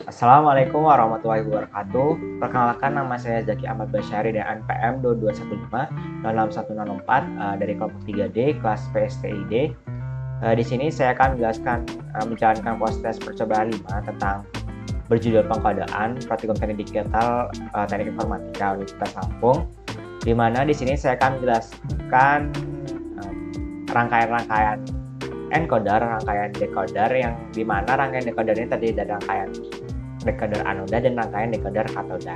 Assalamualaikum warahmatullahi wabarakatuh. Perkenalkan, nama saya Zaki Ahmad Basyari dari NPM 2215 06104 dari kelompok 3D kelas PSTID. Di sini saya akan menjalankan proses percobaan 5 tentang berjudul pengkodaan praktikum teknik digital teknik informatika Universitas Lampung. Di mana di sini saya akan menjelaskan rangkaian-rangkaian encoder, rangkaian decoder, yang dimana rangkaian decoder ini terdiri dari rangkaian decoder anoda dan rangkaian decoder katoda.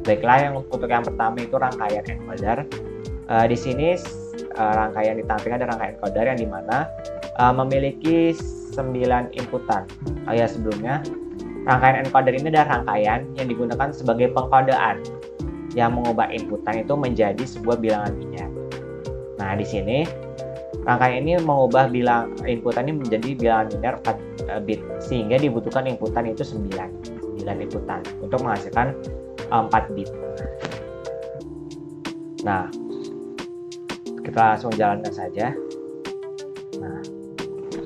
Baiklah, untuk yang pertama itu rangkaian encoder. Di sini rangkaian ditampilkan ada rangkaian encoder yang dimana memiliki 9 inputan. Sebelumnya, rangkaian encoder ini adalah rangkaian yang digunakan sebagai pengkodaan yang mengubah inputan itu menjadi sebuah bilangan biner. Nah, di sini rangkaian ini mengubah inputan ini menjadi bilangan biner 4 bit, sehingga dibutuhkan inputan itu 9 inputan untuk menghasilkan 4 bit. Nah, kita langsung jalankan saja. Nah,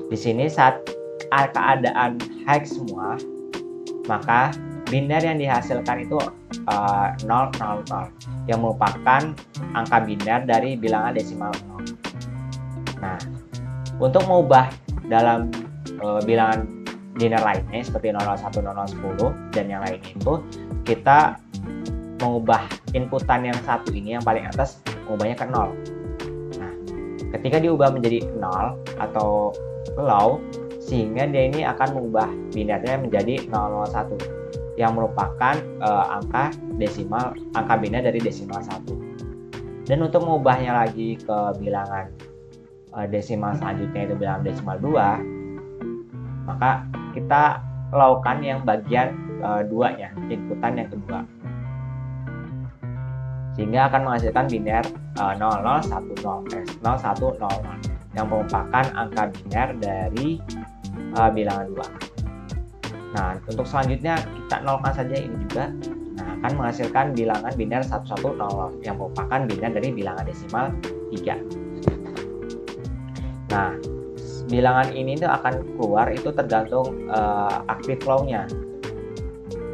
di sini saat keadaan hex semua, maka biner yang dihasilkan itu 000, yang merupakan angka biner dari bilangan desimal 0. Nah, untuk mengubah dalam bilangan biner lainnya seperti 001, 0010 dan yang lainnya itu, kita mengubah inputan yang satu ini, yang paling atas, mengubahnya ke 0. Nah, ketika diubah menjadi 0 atau low, sehingga dia ini akan mengubah binernya menjadi 001 yang merupakan angka biner dari desimal 1. Dan untuk mengubahnya lagi ke bilangan desimal selanjutnya, itu bilangan desimal 2, maka kita lakukan yang bagian 2-nya, inputan yang kedua, sehingga akan menghasilkan biner 0010 yang merupakan angka biner dari bilangan 2. Nah, untuk selanjutnya kita nolkan saja ini juga. Nah, akan menghasilkan bilangan biner 1100 yang merupakan biner dari bilangan desimal 3. Nah, bilangan ini tuh akan keluar itu tergantung active flow-nya.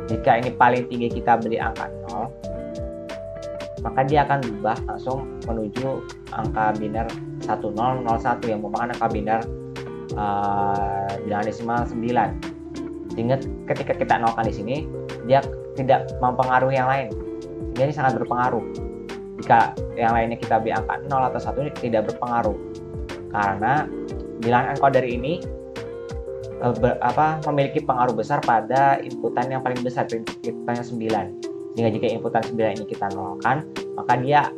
Jika ini paling tinggi kita beri angka 0, maka dia akan berubah langsung menuju angka biner 1001 yang merupakan angka biner bilangan desimal 9. Sehingga ketika kita nolkan di sini, dia tidak mempengaruhi yang lain. Jadi sangat berpengaruh. Jika yang lainnya kita beri angka 0 atau 1, ini tidak berpengaruh. Karena bilangan encoder ini memiliki pengaruh besar pada inputan yang paling besar, inputan yang 9. Sehingga jika inputan 9 ini kita nolkan, maka dia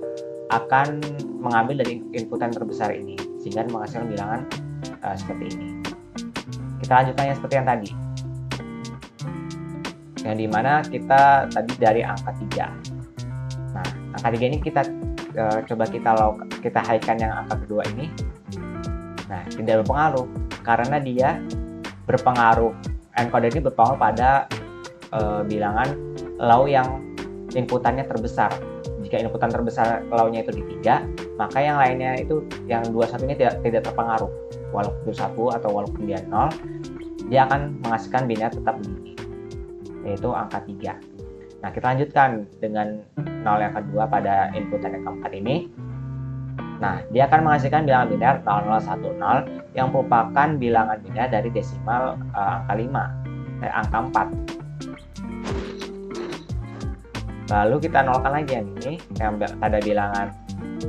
akan mengambil dari inputan terbesar ini, sehingga menghasilkan bilangan seperti ini. Kita lanjutkan yang seperti yang tadi, yang dimana kita tadi dari angka 3. Nah, angka 3 ini kita coba kita haidkan yang angka kedua ini. Nah, tidak berpengaruh karena dia berpengaruh, encoder ini berpengaruh pada bilangan low yang inputannya terbesar. Jika inputan terbesar low-nya itu di 3, maka yang lainnya itu yang 21 ini tidak terpengaruh. Walaupun itu 1 atau walaupun dia 0, dia akan menghasilkan biner tetap begini, yaitu angka 3. Nah, kita lanjutkan dengan 0 yang kedua pada inputan yang keempat ini. Nah, dia akan menghasilkan bilangan biner 0010 yang merupakan bilangan biner dari desimal angka 5, dari angka 4. Lalu kita nolkan lagi yang ini, yang pada bilangan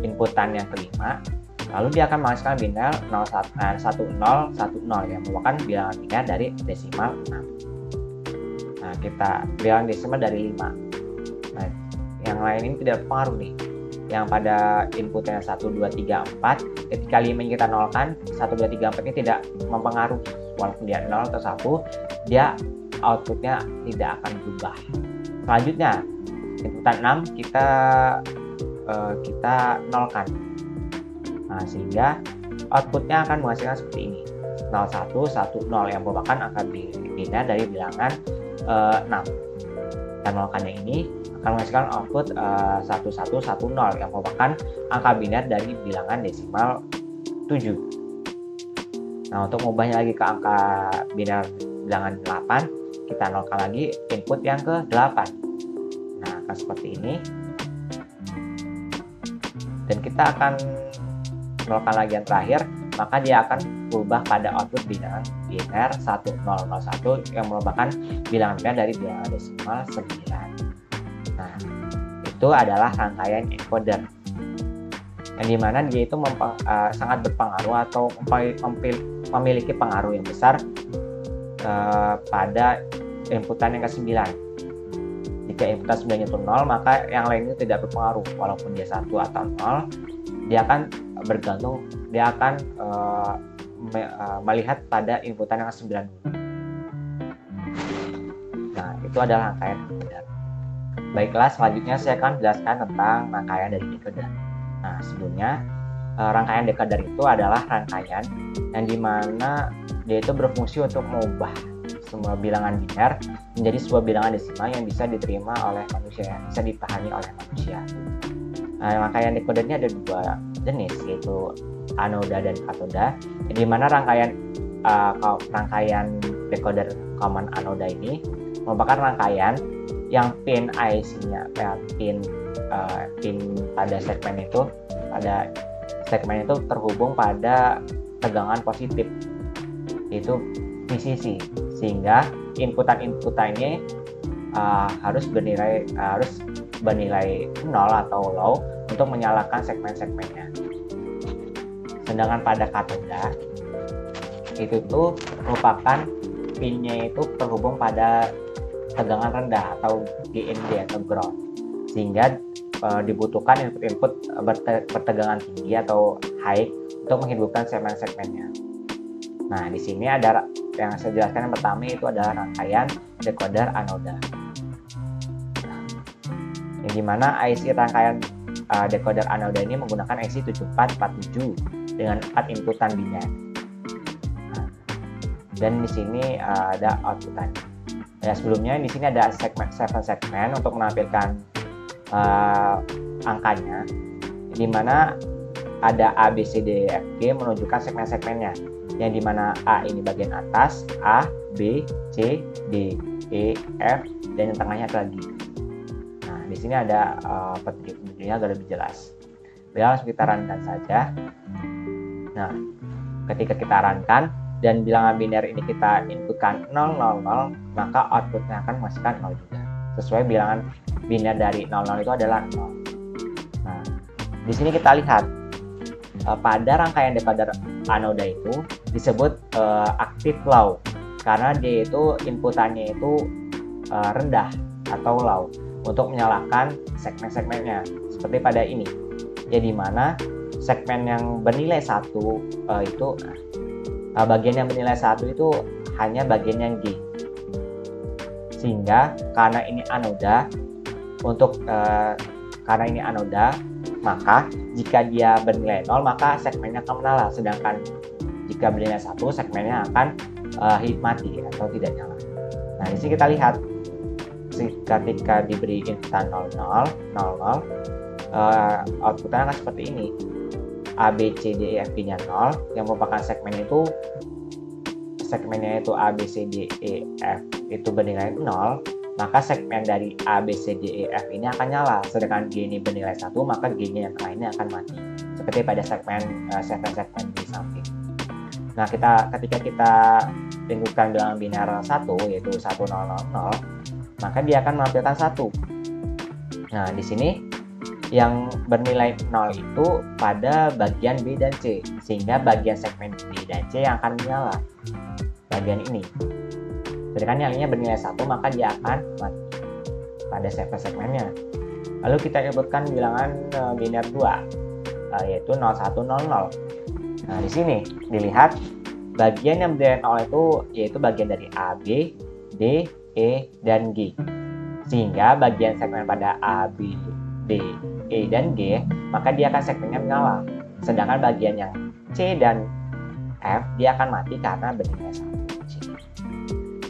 inputan yang kelima. Lalu dia akan menghasilkan biner 1010 yang merupakan bilangan biner dari desimal 6. Nah, kita bilangan desimal dari 5. Nah, yang lain ini tidak berpengaruh nih. Yang pada inputnya 1, 2, 3, 4, ketika 5 ini kita nolkan, 1, 2, 3, 4 ini tidak mempengaruhi. Walaupun dia 0 atau 1, dia outputnya tidak akan berubah. Selanjutnya, inputan 6 kita nolkan. Nah, sehingga outputnya akan menghasilkan seperti ini, 0110 yang merupakan angka biner dari bilangan 6. Dan nolkannya ini akan menghasilkan output 1110 yang merupakan angka biner dari bilangan desimal 7. Nah, untuk mengubahnya lagi ke angka biner bilangan 8, kita nolkan lagi input yang ke-8. Nah, akan seperti ini. Dan kita akan nolkan lagi yang terakhir, maka dia akan berubah pada output biner 1001 yang merupakan bilangan biner dari bilangan desimal 9. Nah, itu adalah rangkaian encoder, yang dimana dia itu sangat berpengaruh atau memiliki pengaruh yang besar pada inputan yang ke-9. Jika inputan 9 itu 0, maka yang lainnya tidak berpengaruh. Walaupun dia 1 atau 0, dia akan bergantung, dia akan melihat pada inputan yang ke-9 dulu. Nah, itu adalah rangkaian encoder. Baiklah, selanjutnya saya akan jelaskan tentang rangkaian dari encoder. Nah, sebelumnya rangkaian decoder itu adalah rangkaian yang dimana dia itu berfungsi untuk mengubah semua bilangan biner menjadi sebuah bilangan desimal yang bisa diterima oleh manusia, bisa dipahami oleh manusia. Nah, rangkaian decoder ini ada dua jenis, yaitu anoda dan katoda. Di mana rangkaian decoder common anoda ini merupakan rangkaian yang pin IC-nya, pin pada segmen itu terhubung pada tegangan positif, yaitu VCC, sehingga inputannya harus bernilai 0 atau low untuk menyalakan segmen-segmennya. Sedangkan pada katoda itu tuh merupakan pinnya itu terhubung pada tegangan rendah atau GND atau ground, sehingga dibutuhkan input bertegangan tinggi atau high untuk menghidupkan segmen-segmennya. Nah, di sini ada yang saya jelaskan yang pertama, itu adalah rangkaian decoder anoda. Yang dimana IC rangkaian decoder anoda ini menggunakan IC 7447 dengan 4 inputan biner. Dan di sini ada outputannya. Ya, sebelumnya di sini ada segmen untuk menampilkan angkanya, di mana ada A, B, C, D, E, F, G menunjukkan segmen-segmennya, yang dimana A ini bagian atas, A, B, C, D, E, F, dan yang tengahnya lagi. Nah, di sini ada petunjuk-petunjuknya agar lebih jelas. Langsung kita runkan saja. Nah, ketika kita runkan dan bilangan biner ini kita inputkan 000, maka outputnya akan menghasilkan 0 juga. Sesuai bilangan biner dari 00 itu adalah 0. Nah, di sini kita lihat pada rangkaian decoder anoda itu disebut active low, karena dia itu inputannya itu rendah atau low untuk menyalakan segmen-segmennya, seperti pada ini. Jadi mana segmen yang bernilai 1 itu bagian yang bernilai 1 itu hanya bagian yang G, sehingga karena ini anoda, maka jika dia bernilai 0 maka segmennya akan menyala, sedangkan jika bernilai 1 segmennya akan mati atau tidak nyala. Nah, di sini kita lihat ketika diberi inputan 00, outputnya akan seperti ini. A, B, C, D, E, F, G nya 0, yang merupakan segmennya itu A, B, C, D, E, F itu bernilai 0, maka segmen dari A, B, C, D, E, F ini akan nyala. Sedangkan G ini bernilai 1, maka G nya yang lainnya akan mati, seperti pada segmen di samping. Nah, ketika kita inputkan bilangan biner 1, yaitu 1000, maka dia akan menampilkan 1. Nah, di sini yang bernilai 0 itu pada bagian B dan C, sehingga bagian segmen B dan C yang akan menyala, bagian ini. Sedangkan yang lainnya bernilai 1, maka dia akan mati pada segmen-segmennya. Lalu kita inputkan bilangan biner 2, yaitu 0100. Nah, di sini dilihat bagian yang bernilai 0 itu yaitu bagian dari A, B, D, E, dan G, sehingga bagian segmen pada A, B, D, E, dan G, maka dia akan segmennya menyala. Sedangkan bagian yang C dan F, dia akan mati karena bernilai 1.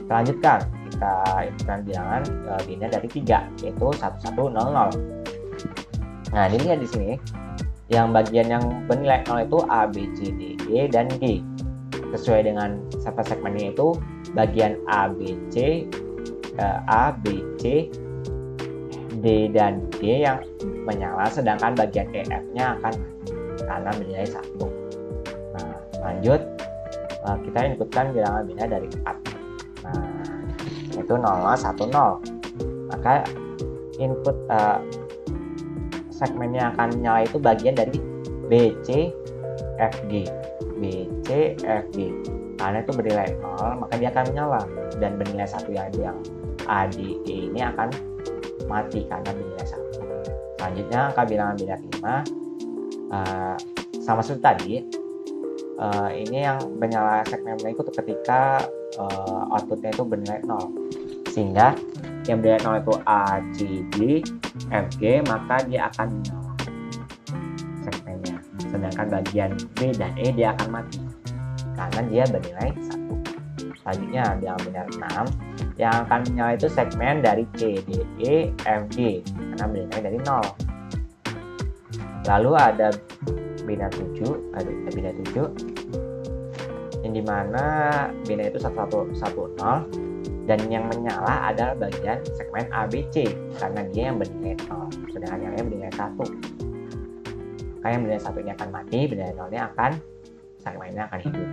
Selanjutnya kita inputkan bilangan biner dari 3, yaitu 1100. Nah, dilihat di sini, yang bagian yang bernilai 0 itu A, B, C, D, E, dan G. Sesuai dengan segmennya itu, bagian A, B, C A, B, C, D, dan G yang menyala, sedangkan bagian E, F-nya akan karena bernilai 1. Nah, lanjut kita inputkan bilangan biner dari 4. Nah, itu 0, 1, 0. Maka input segmen yang akan menyala itu bagian dari B, C, F, G. B, C, F, G. Karena itu bernilai 0, maka dia akan menyala. Dan bernilai 1 yang A, D, E ini akan mati karena bernilai 1. Selanjutnya angka bilangan biner 5 sama seperti tadi. Ini yang menyala segmen berikut ketika outputnya itu bernilai 0, sehingga yang bernilai 0 itu A, C, D, F, G, maka dia akan menyala segmennya, sedangkan bagian B dan E dia akan mati karena dia bernilai 1. Selanjutnya bilangan biner 6 yang akan menyala itu segmen dari C, D, E, F, G karena bernilai dari 0. Lalu ada biner 7, yang dimana biner itu 110 dan yang menyala adalah bagian segmen ABC karena dia yang bernilai 0, sedangkan yang lain bernilai 1. Maka yang bernilai 1 ini akan mati, bernilai 0 nya akan segmennya akan hidup.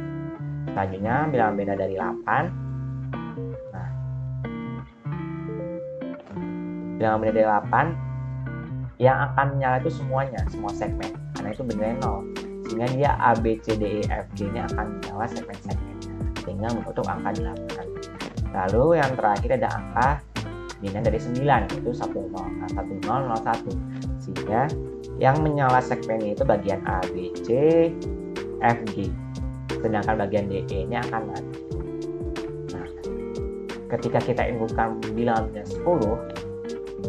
Selanjutnya bilangan biner dari 8. Nah, bilangan biner dari 8 yang akan menyala itu semuanya, semua segmen karena itu bernilai 0, sehingga dia A, B, C, D, E, F, G ini akan menyala segmen-segmennya sehingga membentuk angka 8. Lalu yang terakhir ada angka biner dari 9, yaitu 10, 1001, sehingga yang menyala segmennya itu bagian A, B, C, F, G, sedangkan bagian D, E nya akan mati. Nah, ketika kita inputkan bilangan biner 10,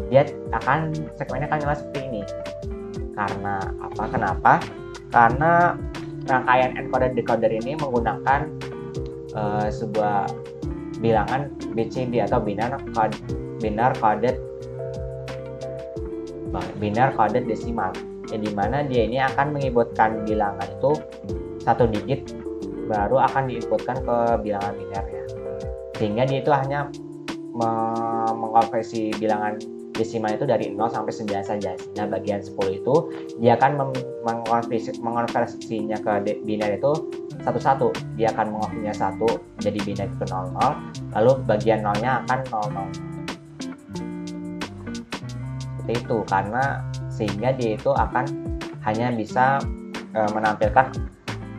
dia akan segmennya akan nyala seperti ini. Karena apa? Kenapa? Karena rangkaian encoder decoder ini menggunakan sebuah bilangan BCD atau binary coded decimal, yang dimana dia ini akan menginputkan bilangan itu 1 digit baru akan diinputkan ke bilangan binernya, sehingga dia itu hanya mengkonversi bilangan desimal itu dari 0 sampai 9 saja. Nah, bagian 10 itu dia akan mengonversinya ke biner itu satu-satu. Dia akan mengonversinya 1 jadi biner itu 00, lalu bagian 0-nya akan 00. Seperti itu, karena sehingga dia itu akan hanya bisa menampilkan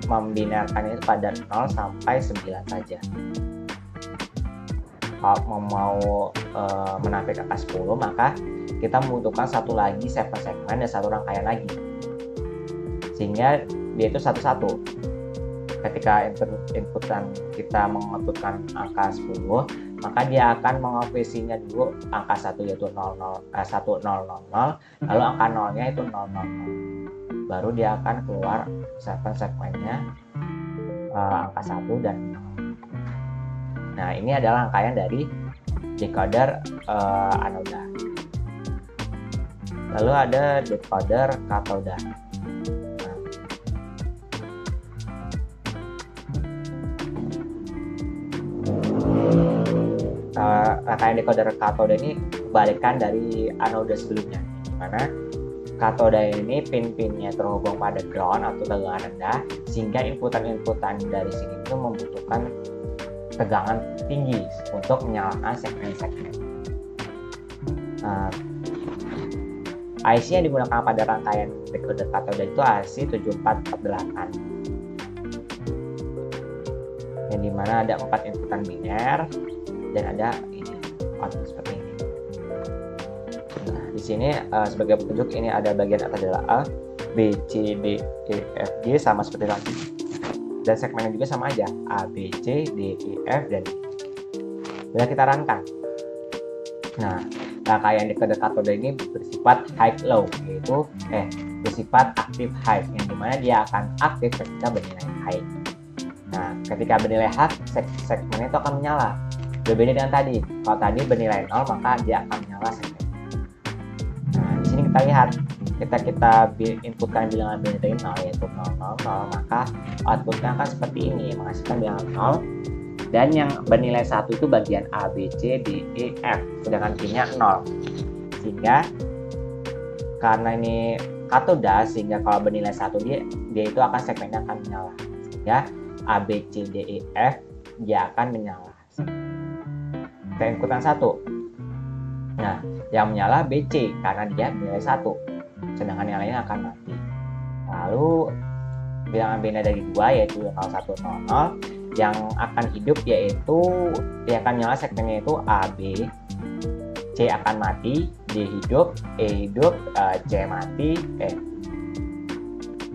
membinerkannya itu pada 0 sampai 9 saja. Kalau mau menampilkan angka 10, maka kita membutuhkan satu lagi segmen dan satu rangkaian lagi, sehingga dia itu satu-satu. Ketika inputan kita menginputkan angka 10, maka dia akan mengonversinya dulu angka 1 yaitu 1000, lalu angka 0-nya itu 000, baru dia akan keluar segmennya angka 1 dan 0. Nah, ini adalah rangkaian dari decoder anoda. Lalu ada decoder katoda. Rangkaian decoder katoda ini kebalikan dari anoda sebelumnya, di mana katoda ini pin-pinnya terhubung pada ground atau tegangan rendah, sehingga inputan dari sini itu membutuhkan tegangan tinggi untuk menyalakan segmen-segmen. IC yang digunakan pada rangkaian decoder katoda itu IC 7448, yang dimana ada 4 inputan biner dan ada ini output seperti ini. Nah, di sini sebagai petunjuk ini ada bagian atas adalah A, B, C, D, E, F, G sama seperti tadi. Dan segmennya juga sama aja, A, B, C, D, E, F, dan G. Bila kita runkan, nah, rangkaian decoder katoda ini bersifat high-low, yaitu bersifat aktif high, yang dimana dia akan aktif ketika bernilai high. Nah, ketika bernilai high, segmennya itu akan menyala. Berbeda dengan tadi, kalau tadi bernilai 0, maka dia akan menyala segmen. Nah, di sini kita lihat, kita inputkan bilangan biner dari 0 yaitu 000, maka outputnya akan seperti ini, menghasilkan bilangan 0 Dan yang bernilai 1 itu bagian A, B, C, D, E, F, sedangkan P-nya 0. Sehingga karena ini katoda, sehingga kalau bernilai 1 dia itu akan segmennya akan menyala. Sehingga A, B, C, D, E, F dia akan menyala. Kita inputkan 1. Nah, yang menyala B, C karena dia bernilai 1. Sedangkan yang lainnya akan mati. Lalu bilangan beda dari 2 yaitu 0, 1, 0, 0. Yang akan hidup yaitu dia akan menyala segmennya itu A, B, C akan mati, D hidup, E hidup, C mati,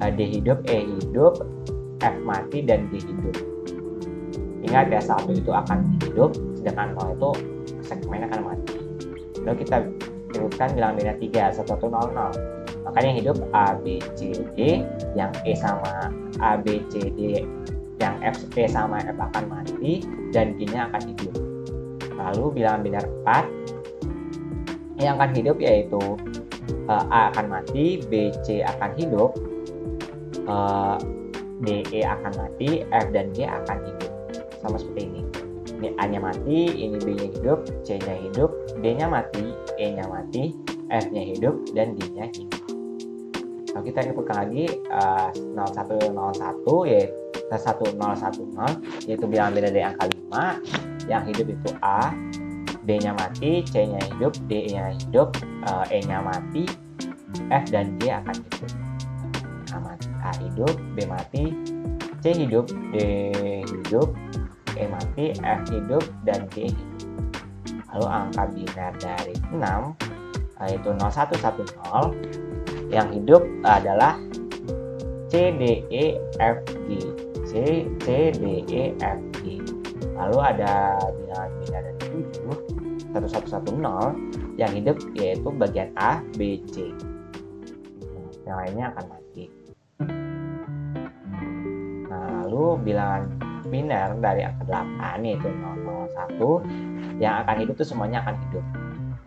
D hidup, E hidup, F mati, dan D hidup. Ingat ya, 1 itu akan hidup, sedangkan 0 itu segmennya akan mati. Lalu kita inputkan bilangan beda 3, 1, 1, 0, 0. Makanya hidup A, B, C, D, yang E sama A, B, C, D, yang F, E sama F akan mati, dan G-nya akan hidup. Lalu bilangan beda 4, yang akan hidup yaitu A akan mati, B, C akan hidup, D, E akan mati, F dan G akan hidup. Sama seperti ini. Ini A-nya mati, ini B-nya hidup, C-nya hidup, D-nya mati, E-nya mati, F-nya hidup, dan D-nya hidup. Kalau kita inputkan lagi 0101 yaitu 1010 yaitu bilangan beda dari angka 5. Yang hidup itu A, B-nya mati, C-nya hidup, D-nya hidup, E-nya mati, F dan G akan hidup. A hidup, B mati, C hidup, D hidup, E mati, F hidup, dan G hidup. Lalu angka biner dari 6 yaitu 0110. Yang hidup adalah C, D, E, F, G. C, D, E, F, G. Lalu ada bilangan biner dari 7, 1110. Yang hidup yaitu bagian A, B, C. Yang lainnya akan mati. Nah, lalu bilangan biner dari angka 8 yaitu 001. Yang akan hidup itu semuanya akan hidup.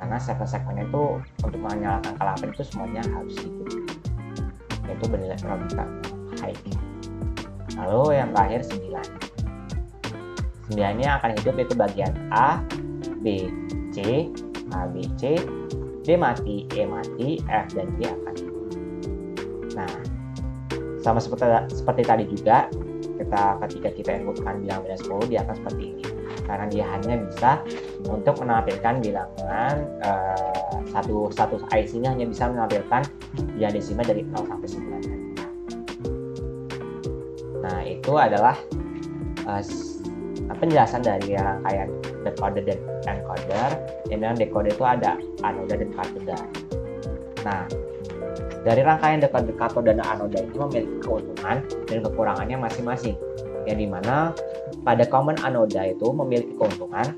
Karena segmen-segmen itu untuk menyalakan angka 8 itu semuanya harus hidup. Yaitu bernilai probabilitas high. Lalu yang terakhir 9. 9 ini akan hidup yaitu bagian A, B, C, A, B, C, D mati, E mati, F dan G akan hidup. Nah, sama seperti tadi juga, ketika kita inputkan bilangan beda 10 dia akan seperti ini. Karena dia hanya bisa untuk menampilkan bilangan satu IC-nya hanya bisa menampilkan bilangan desimal dari 0 sampai 9. Nah, itu adalah penjelasan dari rangkaian decoder dan encoder. Yang dalam decoder itu ada anoda dan katoda. Nah, dari rangkaian decoder, katoda, dan anoda ini memiliki keuntungan dan kekurangannya masing-masing. Yang dimana pada common anoda itu memiliki keuntungan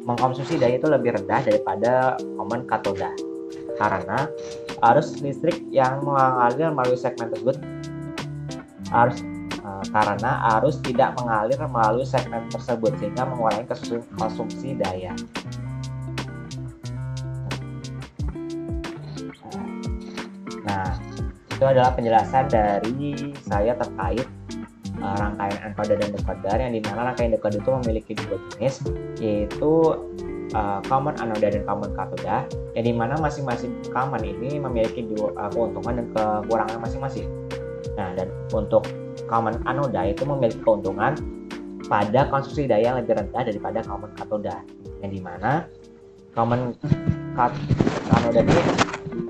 mengkonsumsi daya itu lebih rendah daripada common katoda. Karena arus listrik yang mengalir melalui segmen tersebut tidak mengalir melalui segmen tersebut sehingga mengurangi konsumsi daya. Nah, itu adalah penjelasan dari saya terkait rangkaian encoder dan decoder, yang dimana rangkaian decoder itu memiliki dua jenis, yaitu common anoda dan common katoda, yang dimana masing-masing common ini memiliki keuntungan dan kekurangan masing-masing. Nah, dan untuk common anoda itu memiliki keuntungan pada konsumsi daya yang lebih rendah daripada common katoda, yang dimana common anoda ini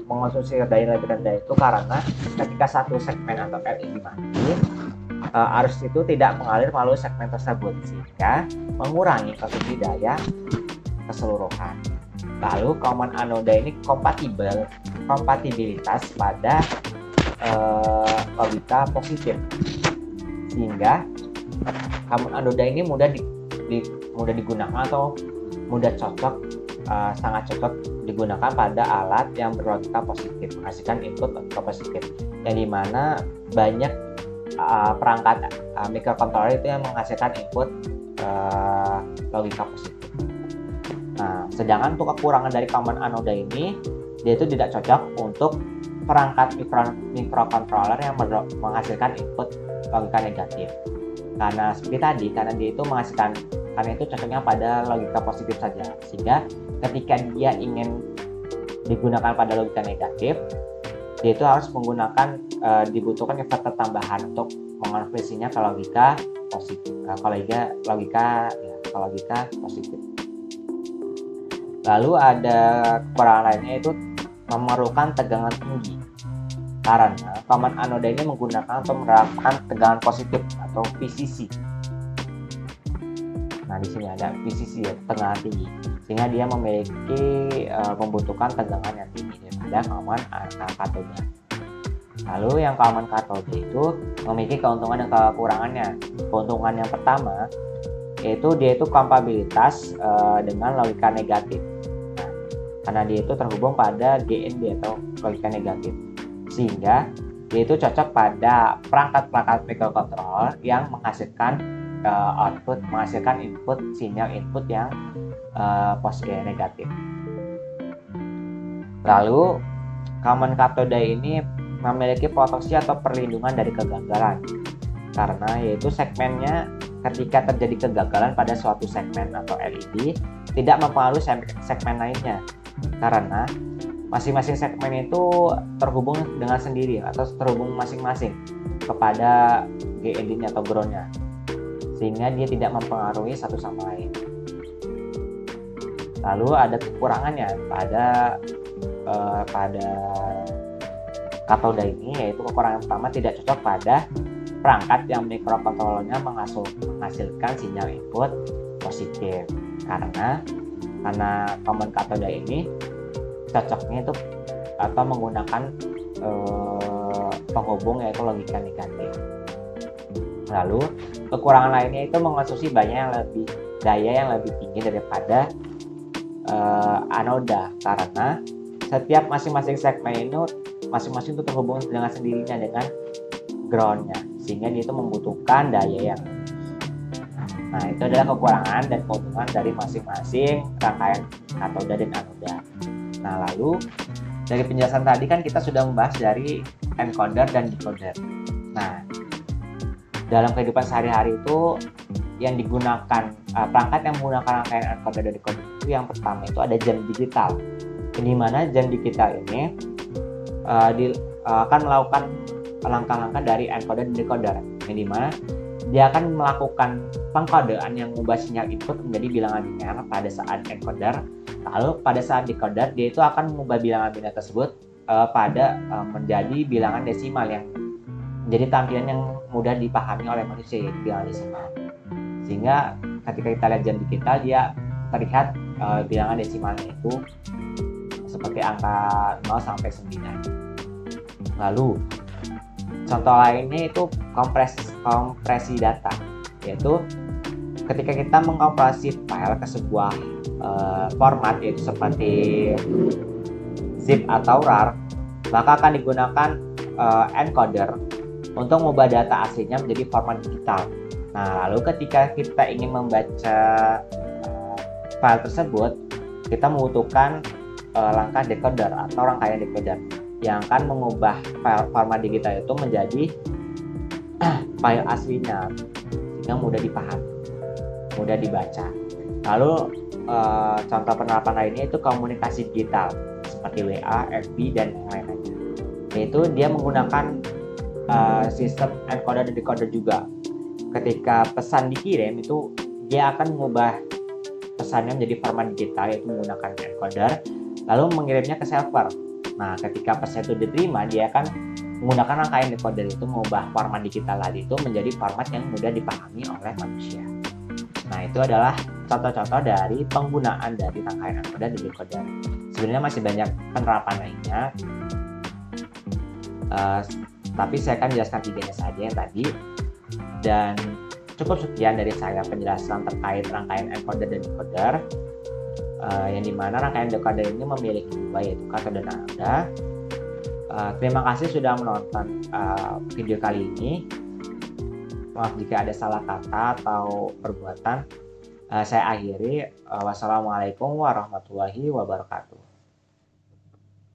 mengonsumsi daya yang lebih rendah itu karena ketika satu segmen atau L ini mati, arus itu tidak mengalir melalui segmen tersebut sehingga mengurangi konsumsi daya keseluruhan. Lalu common anoda ini kompatibilitas pada logika positif, sehingga common anoda ini mudah digunakan atau sangat cocok digunakan pada alat yang berlogika positif, menghasilkan input logika positif, yang dimana banyak perangkat microcontroller itu yang menghasilkan input logika positif. Nah, sedangkan untuk kekurangan dari common anoda ini, dia itu tidak cocok untuk perangkat microcontroller yang menghasilkan input logika negatif. Karena seperti tadi, karena dia itu menghasilkan karena itu cocoknya pada logika positif saja. Sehingga ketika dia ingin digunakan pada logika negatif, dia itu harus menggunakan dibutuhkan inverter tambahan untuk mengonversinya ke logika positif, ke logika positif. Lalu ada kekurangan lainnya, itu memerlukan tegangan tinggi, karena common anoda ini menggunakan atau menerapkan tegangan positif atau VCC. Nah, di sini ada VCC ya, tegangan tinggi, sehingga dia membutuhkan tegangan yang tinggi daripada common katoda. Lalu yang common katoda itu memiliki keuntungan dan kekurangannya. Keuntungan yang pertama yaitu dia itu kompatibilitas dengan logika negatif. Nah, karena dia itu terhubung pada GND atau logika negatif, sehingga dia itu cocok pada perangkat-perangkat microcontroller yang menghasilkan input sinyal input yang positif negatif. Lalu common katoda ini memiliki proteksi atau perlindungan dari kegagalan, karena yaitu segmennya ketika terjadi kegagalan pada suatu segmen atau LED tidak mempengaruhi segmen lainnya, karena masing-masing segmen itu terhubung dengan sendiri atau terhubung masing-masing kepada GND-nya atau ground-nya, sehingga dia tidak mempengaruhi satu sama lain. Lalu ada kekurangannya pada katoda ini, yaitu kekurangan pertama tidak cocok pada perangkat yang microcontrollernya menghasilkan sinyal input positif, karena common katoda ini cocoknya itu atau menggunakan penghubung yaitu logika negatif. Lalu kekurangan lainnya itu mengonsumsi daya yang lebih tinggi daripada anoda, karena setiap masing-masing segmen itu masing-masing itu terhubung dengan sendirinya dengan ground-nya, sehingga dia itu membutuhkan daya yang. Nah, itu adalah kekurangan dan keuntungan dari masing-masing rangkaian katoda dan anoda. Nah, lalu dari penjelasan tadi kan kita sudah membahas dari encoder dan decoder. Nah, dalam kehidupan sehari-hari itu yang digunakan perangkat yang menggunakan rangkaian encoder dan decoder itu, yang pertama itu ada jam digital, di mana jam digital ini akan melakukan langkah-langkah dari encoder dan decoder, yang dimana dia akan melakukan pengkodean yang mengubah sinyal input menjadi bilangan biner pada saat encoder. Lalu pada saat decoder dia itu akan mengubah bilangan biner tersebut menjadi bilangan desimal yang menjadi tampilan yang mudah dipahami oleh manusia, yaitu bilangan desimal. Sehingga ketika kita lihat jam digital, dia terlihat bilangan desimalnya itu seperti angka 0 sampai 9. Lalu contoh lainnya itu kompresi data, yaitu ketika kita mengkompresi file ke sebuah format, yaitu seperti zip atau RAR, maka akan digunakan encoder untuk mengubah data aslinya menjadi format digital. Nah, lalu ketika kita ingin membaca file tersebut, kita membutuhkan langkah decoder atau rangkaian decoder yang akan mengubah file format digital itu menjadi file aslinya, sehingga mudah dipahami, mudah dibaca. Lalu contoh penerapan lainnya itu komunikasi digital seperti WA, FB, dan yang lain-lainnya, yaitu dia menggunakan sistem encoder dan decoder juga. Ketika pesan dikirim itu dia akan mengubah pesannya menjadi format digital, yaitu menggunakan encoder, lalu mengirimnya ke server. Nah, ketika pesan itu diterima, dia akan menggunakan rangkaian decoder itu mengubah format digital tadi itu menjadi format yang mudah dipahami oleh manusia. Nah, itu adalah contoh-contoh dari penggunaan dari rangkaian encoder dan decoder. Sebenarnya masih banyak penerapan lainnya, tapi saya akan jelaskan 3-nya saja yang tadi. Dan cukup sekian dari saya penjelasan terkait rangkaian encoder dan decoder, yang dimana rangkaian decoder ini memiliki dua, yaitu katoda dan anoda. Terima kasih sudah menonton video kali ini. Maaf jika ada salah kata atau perbuatan. Saya akhiri. Wassalamualaikum warahmatullahi wabarakatuh.